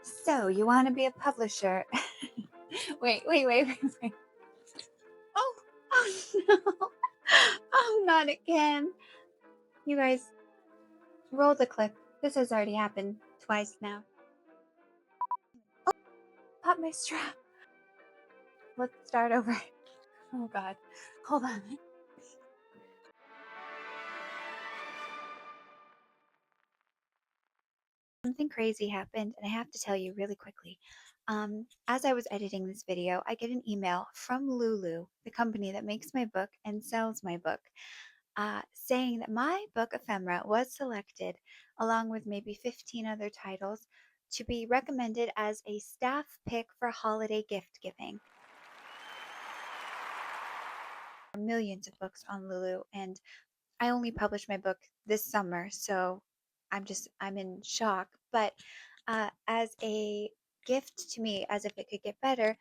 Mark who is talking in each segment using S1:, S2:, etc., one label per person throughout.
S1: So, you want to be a publisher? Wait. Oh, oh no. Oh, not again. You guys, roll the clip. This has already happened twice now. Pop my strap. Let's start over. Oh, God. Hold on. Something crazy happened, and I have to tell you really quickly. As I was editing this video, I get an email from Lulu, the company that makes my book and sells my book, saying that my book Ephemera was selected, along with maybe 15 other titles, to be recommended as a staff pick for holiday gift giving. There are millions of books on Lulu, and I only published my book this summer, so I'm in shock. But as a gift to me, as if it could get better,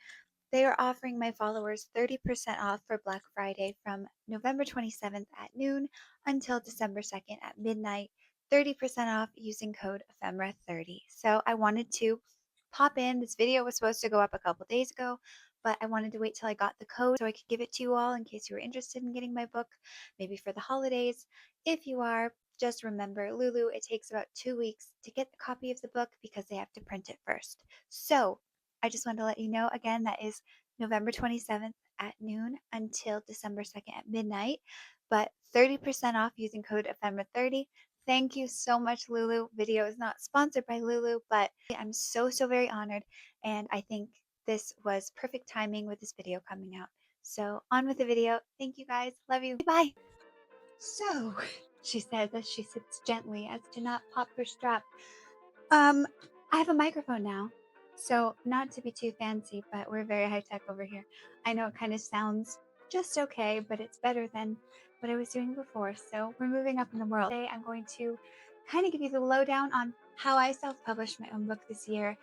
S1: they are offering my followers 30% off for Black Friday from November 27th at noon until December 2nd at midnight. 30% off using code Ephemera30. So I wanted to pop in. This video was supposed to go up a couple days ago, but I wanted to wait till I got the code so I could give it to you all in case you were interested in getting my book, maybe for the holidays. If you are, just remember, Lulu, it takes about 2 weeks to get the copy of the book because they have to print it first. So I just wanted to let you know again that is November 27th at noon until December 2nd at midnight, but 30% off using code Ephemera30. Thank you so much, Lulu. Video is not sponsored by Lulu, but I'm so very honored, and I think this was perfect timing with this video coming out. So on with the video. Thank you guys. Love you. Bye. So, she says as she sits gently as to not pop her strap. I have a microphone now. So, not to be too fancy, but we're very high tech over here. I know it kind of sounds just okay, but it's better than what I was doing before. So, we're moving up in the world. Today, I'm going to kind of give you the lowdown on how I self published my own book this year,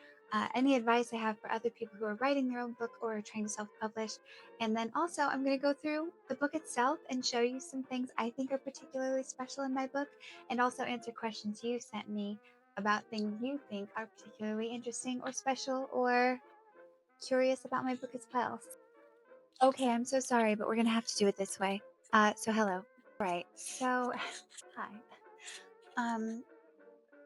S1: any advice I have for other people who are writing their own book or are trying to self publish. And then also, I'm going to go through the book itself and show you some things I think are particularly special in my book, and also answer questions you sent me about things you think are particularly interesting or special or curious about my book as well. Okay, I'm so sorry, but we're gonna have to do it this way. So hello. Right. So hi. Um,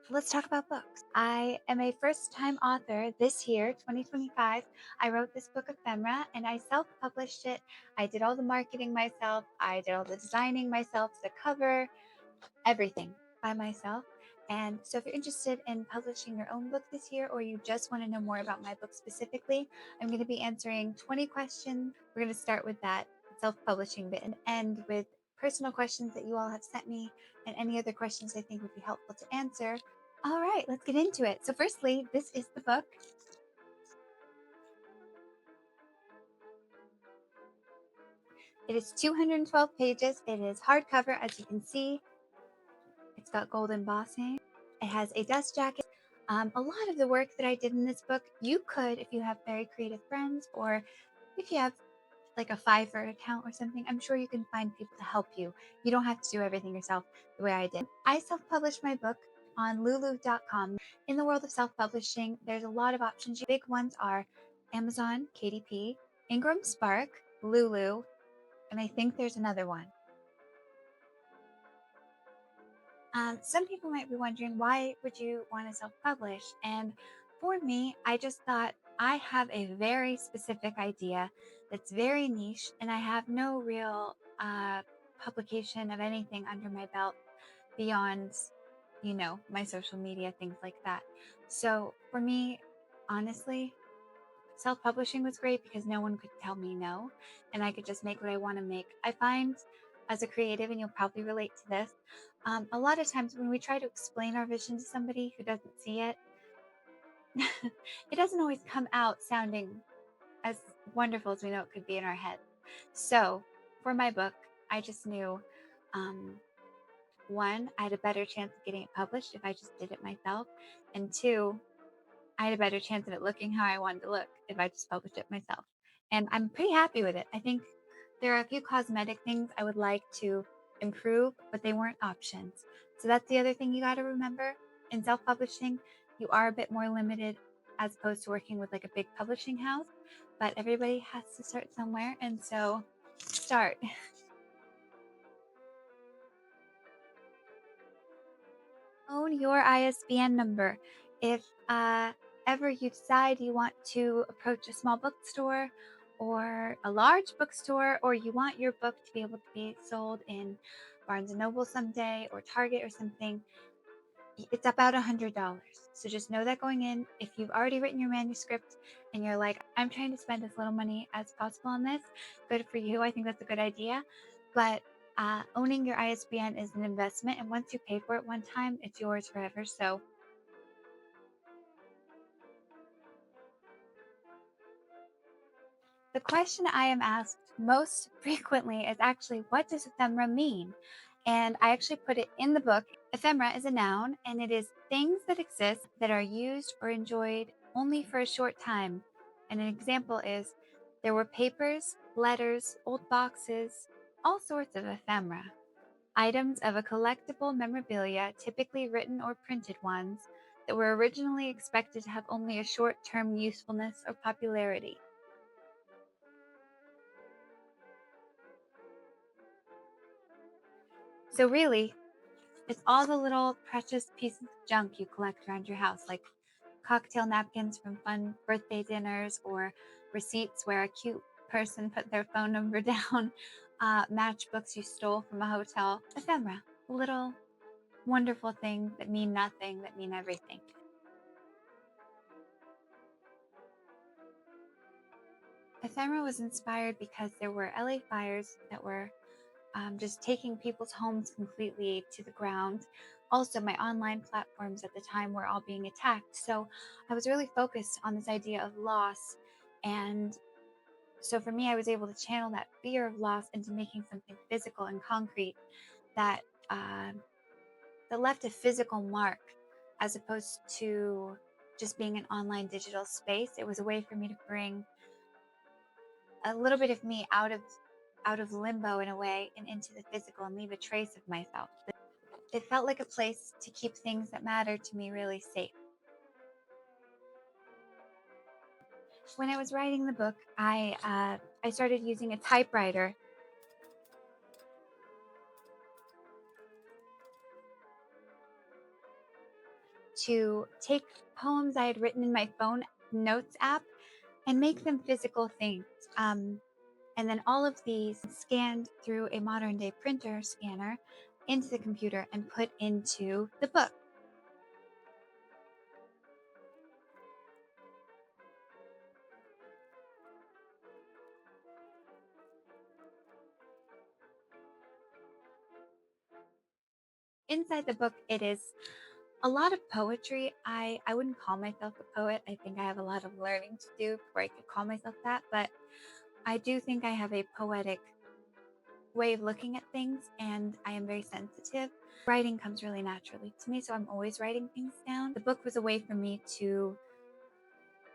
S1: let's talk about books. I am a first-time author this year, 2025. I wrote this book Ephemera and I self-published it. I did all the marketing myself. I did all the designing myself, the cover, everything by myself. And so, if you're interested in publishing your own book this year, or you just want to know more about my book specifically, I'm going to be answering 20 questions. We're going to start with that self publishing bit and end with personal questions that you all have sent me and any other questions I think would be helpful to answer. All right, let's get into it. So, firstly, this is the book. It is 212 pages. It is hardcover, as you can see. It's got gold embossing. It has a dust jacket. A lot of the work that I did in this book, you could, if you have very creative friends, or if you have like a Fiverr account or something, I'm sure you can find people to help you. You don't have to do everything yourself the way I did. I self-published my book on lulu.com. In the world of self-publishing, there's a lot of options. Big ones are Amazon, KDP, Ingram Spark, Lulu, and I think there's another one. Some people might be wondering, why would you want to self-publish? And for me, I just thought I have a very specific idea that's very niche, and I have no real publication of anything under my belt beyond, my social media, things like that. So for me, honestly, self-publishing was great because no one could tell me no, and I could just make what I want to make. I find, as a creative, and you'll probably relate to this, a lot of times when we try to explain our vision to somebody who doesn't see it, it doesn't always come out sounding as wonderful as we know it could be in our head. So for my book, I just knew, one, I had a better chance of getting it published if I just did it myself, and two, I had a better chance of it looking how I wanted to look if I just published it myself. And I'm pretty happy with it. I think there are a few cosmetic things I would like to improve, but they weren't options. So that's the other thing you got to remember. In self publishing, you are a bit more limited as opposed to working with like a big publishing house. But everybody has to start somewhere, and so start. Own your ISBN number. If ever you decide you want to approach a small bookstore or a large bookstore, or you want your book to be able to be sold in Barnes and Noble someday or Target or something, it's about $100. So just know that going in. If you've already written your manuscript and you're like, I'm trying to spend as little money as possible on this, good for you. I think that's a good idea. But owning your ISBN is an investment, and once you pay for it one time, it's yours forever. So the question I am asked most frequently is actually, what does ephemera mean? And I actually put it in the book. Ephemera is a noun, and it is things that exist that are used or enjoyed only for a short time. And an example is there were papers, letters, old boxes, all sorts of ephemera. Items of a collectible memorabilia, typically written or printed ones, that were originally expected to have only a short-term usefulness or popularity. So really, it's all the little precious pieces of junk you collect around your house, like cocktail napkins from fun birthday dinners, or receipts where a cute person put their phone number down, matchbooks you stole from a hotel. Ephemera, little wonderful things that mean nothing, that mean everything. Ephemera was inspired because there were LA fires that were just taking people's homes completely to the ground. Also, my online platforms at the time were all being attacked. So I was really focused on this idea of loss. And so for me, I was able to channel that fear of loss into making something physical and concrete that that left a physical mark, as opposed to just being an online digital space. It was a way for me to bring a little bit of me out of limbo in a way and into the physical, and leave a trace of myself. It felt like a place to keep things that matter to me really safe. When I was writing the book, I started using a typewriter to take poems I had written in my phone notes app and make them physical things. And then all of these scanned through a modern day printer scanner into the computer and put into the book. Inside the book, it is a lot of poetry. I wouldn't call myself a poet. I think I have a lot of learning to do before I could call myself that. But I do think I have a poetic way of looking at things, and I am very sensitive. Writing comes really naturally to me, so I'm always writing things down. The book was a way for me to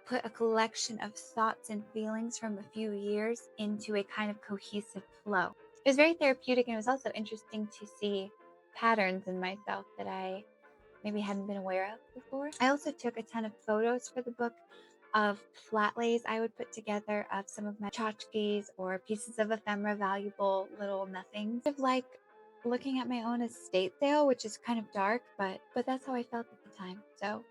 S1: put a collection of thoughts and feelings from a few years into a kind of cohesive flow. It was very therapeutic, and it was also interesting to see patterns in myself that I maybe hadn't been aware of before. I also took a ton of photos for the book of flat lays I would put together of some of my tchotchkes or pieces of ephemera, valuable little nothings. Of like looking at my own estate sale, which is kind of dark, but that's how I felt at the time. So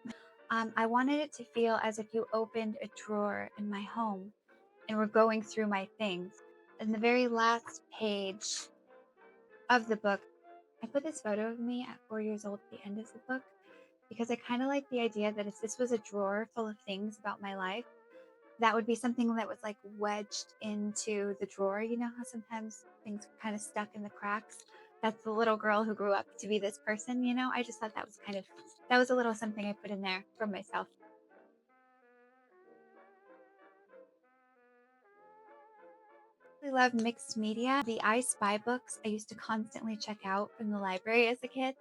S1: I wanted it to feel as if you opened a drawer in my home and were going through my things. In the very last page of the book, I put this photo of me at 4 years old at the end of the book, because I kind of like the idea that if this was a drawer full of things about my life, that would be something that was like wedged into the drawer. You know how sometimes things kind of stuck in the cracks? That's the little girl who grew up to be this person, you know? I just thought that was that was a little something I put in there for myself. I love mixed media. The I Spy books I used to constantly check out from the library as a kid.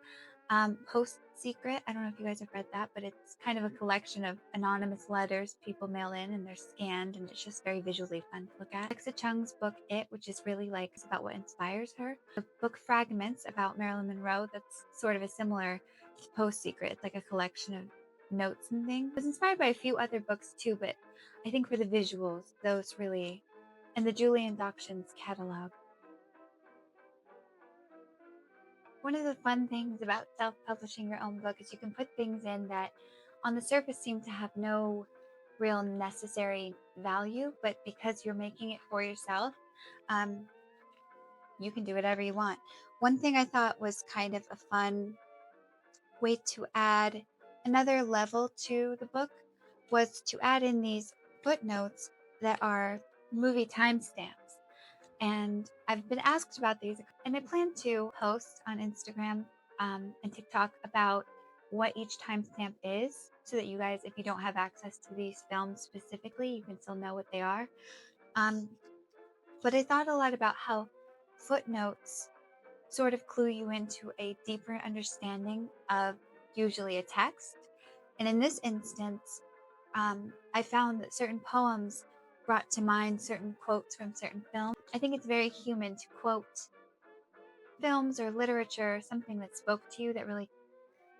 S1: Post Secret, I don't know if you guys have read that, but it's kind of a collection of anonymous letters people mail in, and they're scanned, and it's just very visually fun to look at. Alexa Chung's book It, which is really like it's about what inspires her. The book Fragments about Marilyn Monroe, that's sort of a similar to Post Secret. It's like a collection of notes and things. I was inspired by a few other books too, but I think for the visuals, those really, and the Julian Doctions catalog. One of the fun things about self-publishing your own book is you can put things in that on the surface seem to have no real necessary value, but because you're making it for yourself, um, you can do whatever you want. One thing I thought was kind of a fun way to add another level to the book was to add in these footnotes that are movie timestamps. And I've been asked about these, and I plan to post on Instagram and TikTok about what each timestamp is so that you guys, if you don't have access to these films specifically, you can still know what they are. But I thought a lot about how footnotes sort of clue you into a deeper understanding of usually a text. And in this instance, I found that certain poems brought to mind certain quotes from certain films. I think it's very human to quote films or literature, something that spoke to you that really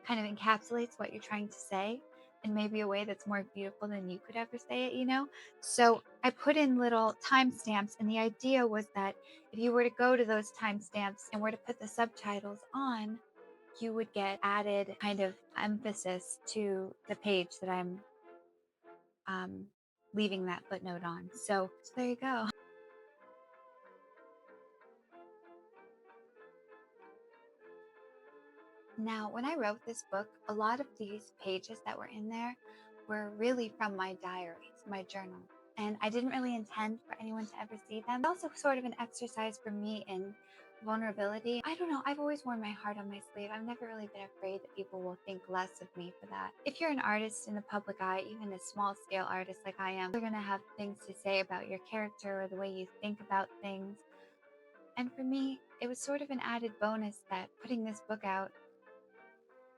S1: kind of encapsulates what you're trying to say in maybe a way that's more beautiful than you could ever say it, you know? So I put in little timestamps, and the idea was that if you were to go to those timestamps and were to put the subtitles on, you would get added kind of emphasis to the page that I'm leaving that footnote on. So there you go. Now, when I wrote this book, a lot of these pages that were in there were really from my diaries, my journal. And I didn't really intend for anyone to ever see them. It's also sort of an exercise for me in vulnerability. I don't know, I've always worn my heart on my sleeve. I've never really been afraid that people will think less of me for that. If you're an artist in the public eye, even a small scale artist like I am, you're gonna have things to say about your character or the way you think about things. And for me, it was sort of an added bonus that putting this book out,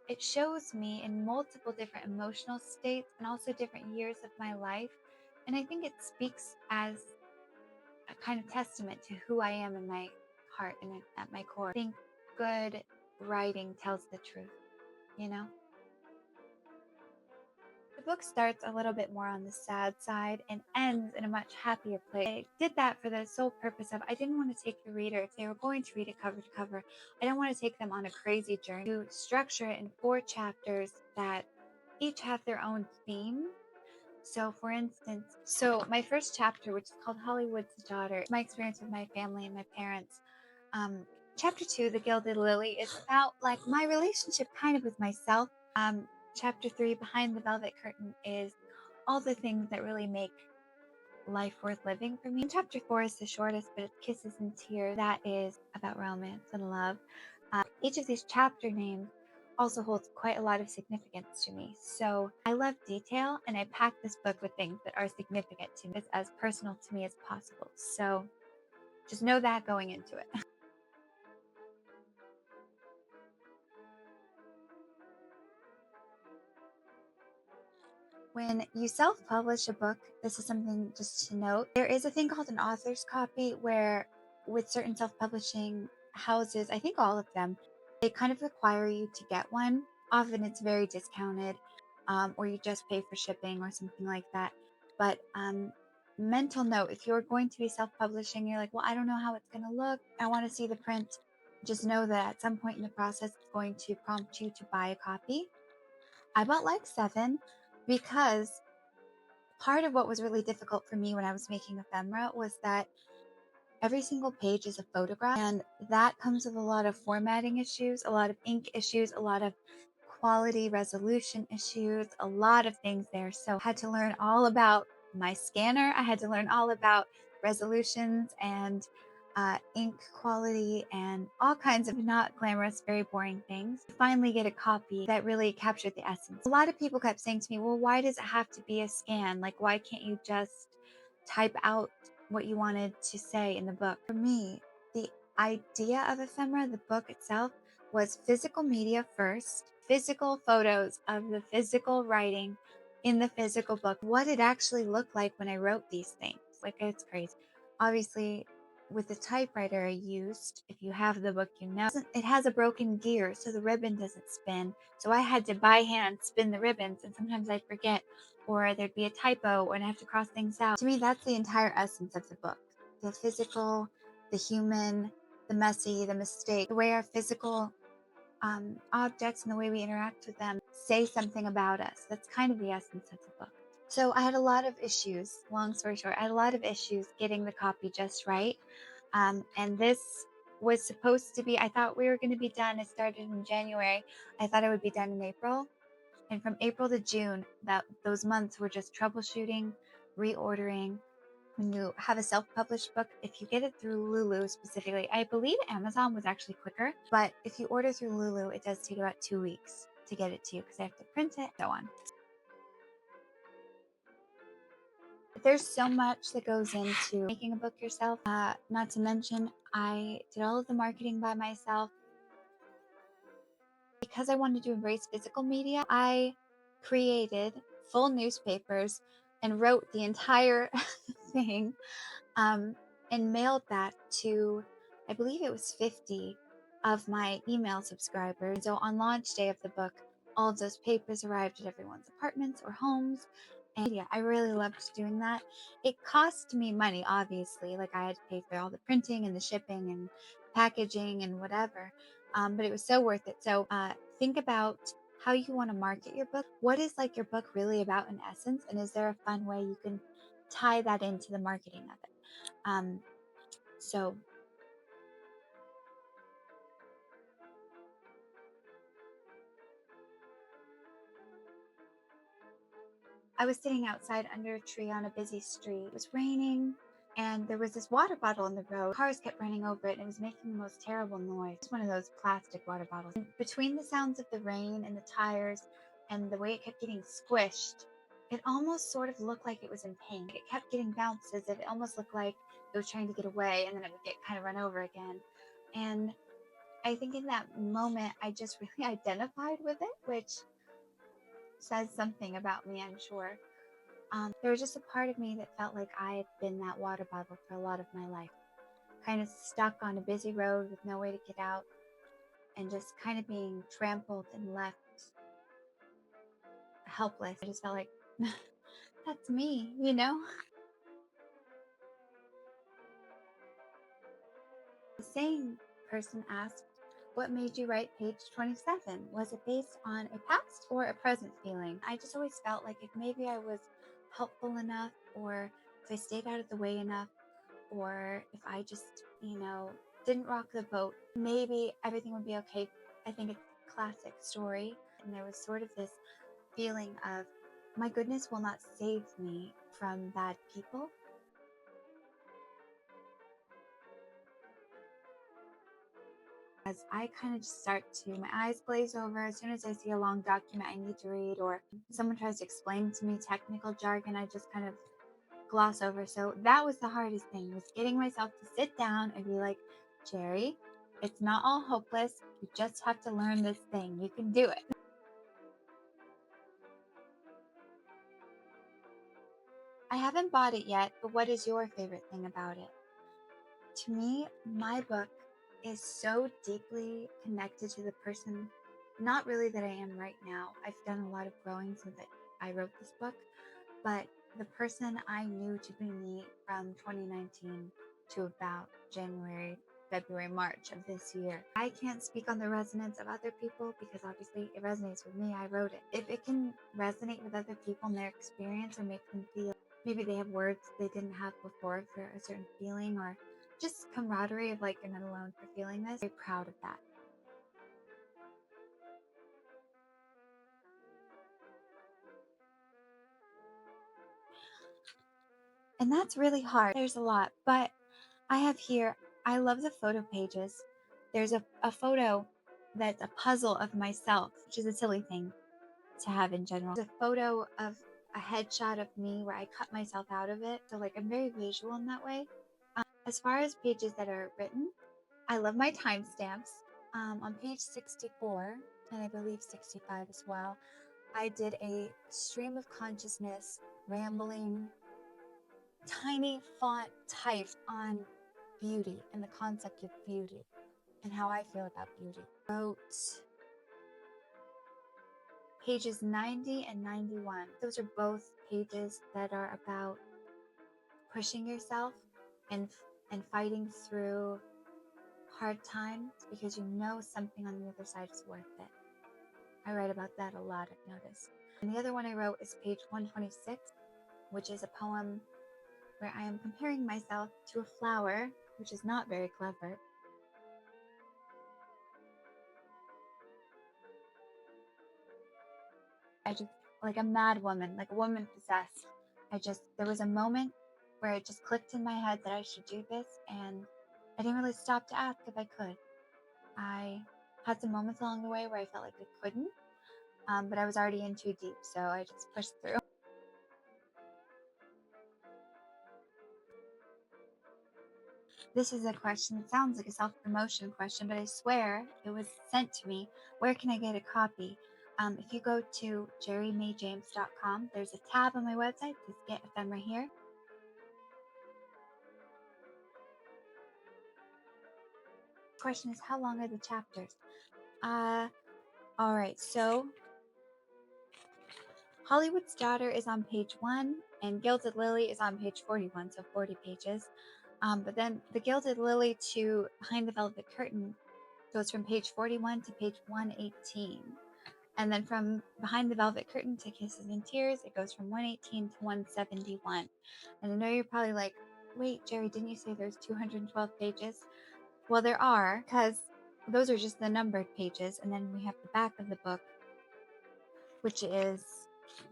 S1: it shows me in multiple different emotional states and also different years of my life. And I think it speaks as a kind of testament to who I am in my heart and at my core. I think good writing tells the truth, you know? The book starts a little bit more on the sad side and ends in a much happier place. I did that for the sole purpose of I didn't want to take the reader, if they were going to read it cover to cover, I don't want to take them on a crazy journey. To structure it in 4 chapters that each have their own theme. So, for instance, my first chapter, which is called Hollywood's Daughter, my experience with my family and my parents. Chapter 2, The Gilded Lily, is about like my relationship kind of with myself. Chapter 3, Behind the Velvet Curtain, is all the things that really make life worth living for me. And chapter 4 is the shortest, but it's Kisses and Tears. That is about romance and love. Each of these chapter names also holds quite a lot of significance to me. So I love detail, and I packed this book with things that are significant to me. It's as personal to me as possible. So just know that going into it. When you self-publish a book, this is something just to note. There is a thing called an author's copy where with certain self-publishing houses, I think all of them, they kind of require you to get one. Often it's very discounted, or you just pay for shipping or something like that. But mental note, if you're going to be self-publishing, you're like, well, I don't know how it's going to look. I want to see the print. Just know that at some point in the process, it's going to prompt you to buy a copy. I bought like 7 because part of what was really difficult for me when I was making Ephemera was that every single page is a photograph, and that comes with a lot of formatting issues, a lot of ink issues, a lot of quality resolution issues, a lot of things there. So I had to learn all about my scanner. I had to learn all about resolutions and ink quality and all kinds of not glamorous, very boring things. Finally get a copy that really captured the essence. A lot of people kept saying to me, well, why does it have to be a scan? Like, why can't you just type out what you wanted to say in the book? For me, the idea of Ephemera, the book itself, was physical media first, physical photos of the physical writing in the physical book, what it actually looked like when I wrote these things. Like, it's crazy. Obviously, with the typewriter I used, if you have the book, you know, it has a broken gear, so the ribbon doesn't spin. So I had to by hand spin the ribbons, and sometimes I'd forget, or there'd be a typo, and I have to cross things out. To me, that's the entire essence of the book. The physical, the human, the messy, the mistake, the way our physical objects and the way we interact with them say something about us. That's kind of the essence of the book. So I had a lot of issues, long story short, I had a lot of issues getting the copy just right. And this was supposed to be, I thought we were going to be done. It started in January. I thought it would be done in April. And from April to June, those months were just troubleshooting, reordering. When you have a self-published book, if you get it through Lulu specifically, I believe Amazon was actually quicker, but if you order through Lulu, it does take about 2 weeks to get it to you because I have to print it and so on. There's so much that goes into making a book yourself. Not to mention, I did all of the marketing by myself. Because I wanted to embrace physical media, I created full newspapers and wrote the entire thing, and mailed that to, I believe it was 50 of my email subscribers. So on launch day of the book, all of those papers arrived at everyone's apartments or homes. And yeah, I really loved doing that. It cost me money, obviously. Like I had to pay for all the printing and the shipping and packaging and whatever. But it was so worth it. So think about how you want to market your book. What is like your book really about in essence? And is there a fun way you can tie that into the marketing of it? So I was sitting outside under a tree on a busy street. It was raining, and there was this water bottle in the road. Cars kept running over it, and it was making the most terrible noise. It's one of those plastic water bottles. And between the sounds of the rain and the tires and the way it kept getting squished, it almost sort of looked like it was in pain. It kept getting bounced as if it almost looked like it was trying to get away, and then it would get kind of run over again. And I think in that moment, I just really identified with it, which says something about me, I'm sure. There was just a part of me that felt like I had been that water bottle for a lot of my life, kind of stuck on a busy road with no way to get out, and just kind of being trampled and left helpless. I just felt like that's me, you know? The same person asked, "What made you write page 27? Was it based on a past or a present feeling?" I just always felt like if maybe I was helpful enough, or if I stayed out of the way enough, or if I just, didn't rock the boat, maybe everything would be okay. I think it's a classic story. And there was sort of this feeling of, my goodness will not save me from bad people. As I kind of just start to, my eyes glaze over as soon as I see a long document I need to read, or someone tries to explain to me technical jargon, I just kind of gloss over. So that was the hardest thing, was getting myself to sit down and be like, Jeri, it's not all hopeless. You just have to learn this thing. You can do it. I haven't bought it yet, but what is your favorite thing about it? To me, my book is so deeply connected to the person, not really that I am right now. I've done a lot of growing since I wrote this book, but the person I knew to be me from 2019 to about January, February, March of this year. I can't speak on the resonance of other people because obviously it resonates with me. I wrote it. If it can resonate with other people and their experience, or make them feel maybe they have words they didn't have before for a certain feeling, or just camaraderie of like, you're not alone for feeling this, I'm very proud of that. And that's really hard. There's a lot, but I have here, I love the photo pages. There's a photo that's a puzzle of myself, which is a silly thing to have in general. There's a photo of a headshot of me where I cut myself out of it. So like, I'm very visual in that way. As far as pages that are written, I love my timestamps. On page 64, and I believe 65 as well, I did a stream of consciousness, rambling, tiny font type on beauty and the concept of beauty and how I feel about beauty. I wrote pages 90 and 91. Those are both pages that are about pushing yourself and fighting through hard times because you know something on the other side is worth it. I write about that a lot, I've noticed. And the other one I wrote is page 126, which is a poem where I am comparing myself to a flower, which is not very clever. I just, like a mad woman, like a woman possessed. There was a moment where it just clicked in my head that I should do this, and I didn't really stop to ask if I could. I had some moments along the way where I felt like I couldn't, but I was already in too deep, so I just pushed through. This is a question that sounds like a self-promotion question, but I swear it was sent to me. Where can I get a copy? If you go to jerimayjames.com, there's a tab on my website that says Get Ephemera Here. Question is, how long are the chapters? All right, so Hollywood's Daughter is on page 1, and Gilded Lily is on page 41, so 40 pages. But then the Gilded Lily to Behind the Velvet Curtain goes from page 41 to page 118. And then from Behind the Velvet Curtain to Kisses and Tears, it goes from 118 to 171. And I know you're probably like, wait, Jeri, didn't you say there's 212 pages? Well, there are, because those are just the numbered pages. And then we have the back of the book, which is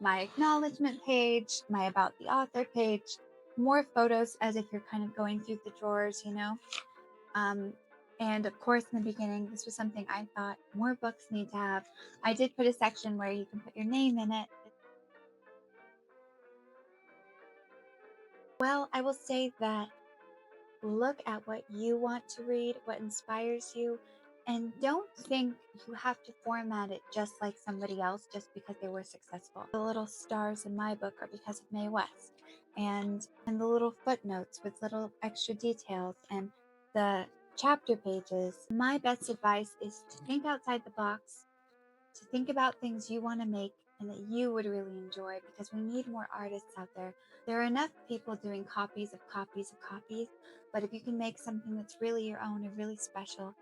S1: my acknowledgement page, my About the Author page, more photos as if you're kind of going through the drawers, you know. And of course, in the beginning, this was something I thought more books need to have. I did put a section where you can put your name in it. Well, I will say that look at what you want to read, what inspires you, and don't think you have to format it just like somebody else just because they were successful. The little stars in my book are because of Mae West, and the little footnotes with little extra details and the chapter pages. My best advice is to think outside the box, to think about things you want to make and that you would really enjoy, because we need more artists out there. There are enough people doing copies of copies of copies, but if you can make something that's really your own and really special,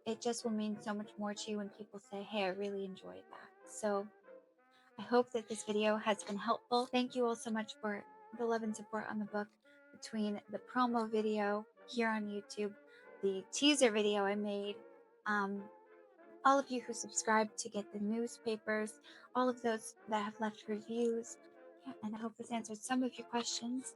S1: it just will mean so much more to you when people say, hey, I really enjoyed that. So I hope that this video has been helpful. Thank you all so much for the love and support on the book, between the promo video here on YouTube, the teaser video I made, all of you who subscribed to get the newspapers, all of those that have left reviews. Yeah, and I hope this answered some of your questions.